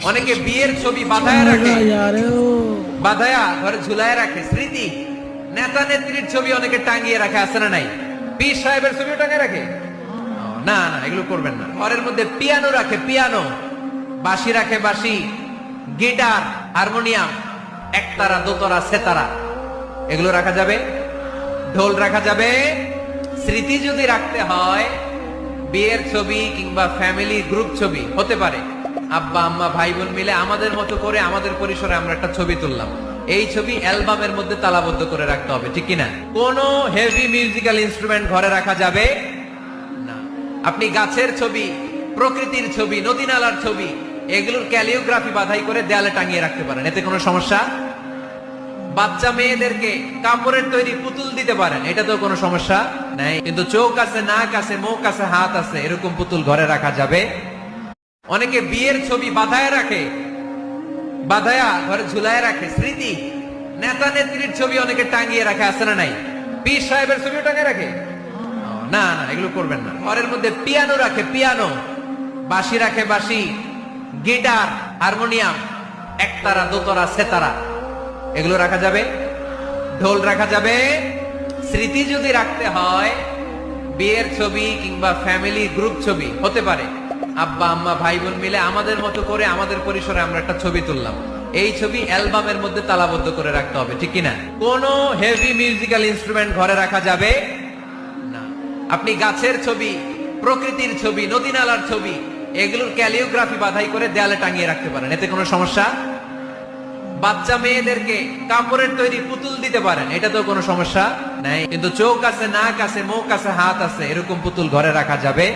অনেকে বিয়ের ছবি বাঁধায় রাখে, বাঁধায়া ঘরে ঝুলায় রাখে। স্মৃতি, নেতা নেত্রীর ছবি অনেকে টাঙিয়ে রাখে, আছে না নাই? পীর সাহেবের ছবিও টাঙিয়ে রাখে। না না, এগুলো করবেন না। ঘরের মধ্যে পিয়ানো রাখে, পিয়ানো, বাঁশি রাখে, বাঁশি, গিটার, হারমোনিয়াম, একতারা, দোতারা, সেতারা, এগুলো রাখা যাবে? ঢোল রাখা যাবে? স্মৃতি যদি রাখতে হয়, বিয়ের ছবি কিংবা ফ্যামিলি গ্রুপ ছবি হতে পারে, আব্বা আম্মা ভাই বোন মিলে আমাদের মতো করে আমাদের পরিসরে আমরা একটা ছবি তুললাম, এই ছবি অ্যালবামের মধ্যে তালাবদ্ধ করে রাখতে হবে, ঠিক কিনা? কোনো হেভি মিউজিক্যাল ইনস্ট্রুমেন্ট ঘরে রাখা যাবে না। আপনি গাছের ছবি, প্রকৃতির ছবি, নদী নালার ছবি, এগুলোর ক্যালিওগ্রাফি বাধাই করে দেয়ালে টাঙিয়ে রাখতে পারেন, এতে কোনো সমস্যা। বাচ্চা মেয়েদেরকে কাপড়ের তৈরি পুতুল দিতে পারেন, এটা তো কোনো সমস্যা নাই। কিন্তু চোখ আছে, নাক আছে, মুখ আছে, হাত আছে, এরকম পুতুল ঘরে রাখা যাবে? অনেকে বিয়ের ছবি বাঁধায় রাখে, বাঁধায়া ঘরে ঝুলায় রাখে। স্মৃতি, নেতা নেত্রীর ছবি অনেকে টাঙিয়ে রাখে, আছে না নাই? পীর সাহেবের ছবিও টাঙিয়ে রাখে। না না, এগুলো করবেন না। ঘরের মধ্যে পিয়ানো রাখে, পিয়ানো, বাঁশি রাখে, বাঁশি, গিটার, হারমোনিয়াম, একতারা, দোতারা, সেতারা, এগুলো রাখা যাবে? ঢোল রাখা যাবে? স্মৃতি যদি রাখতে হয়, বিয়ের ছবি কিংবা ফ্যামিলি গ্রুপ ছবি হতে পারে, আব্বা আম্মা ভাই বোন মিলে আমাদের মতো করে আমাদের পরিসরে আমরা একটা ছবি তুললাম, এই ছবি অ্যালবামের মধ্যে তালাবদ্ধ করে রাখতে হবে, ঠিক কিনা? কোনো হেভি মিউজিক্যাল ইনস্ট্রুমেন্ট ঘরে রাখা যাবে না। আপনি গাছের ছবি, প্রকৃতির ছবি, নদী নালার ছবি, এগুলোর ক্যালিওগ্রাফি বাধাই করে দেয়ালে টাঙিয়ে রাখতে পারেন, এতে কোনো সমস্যা। বাচ্চা মেয়েদেরকে কাপড়ের তৈরি পুতুল দিতে পারেন, এটা তো কোনো সমস্যা নাই। কিন্তু চোখ আছে, নাক আছে, মুখ আছে, হাত আছে, এরকম পুতুল ঘরে রাখা যাবে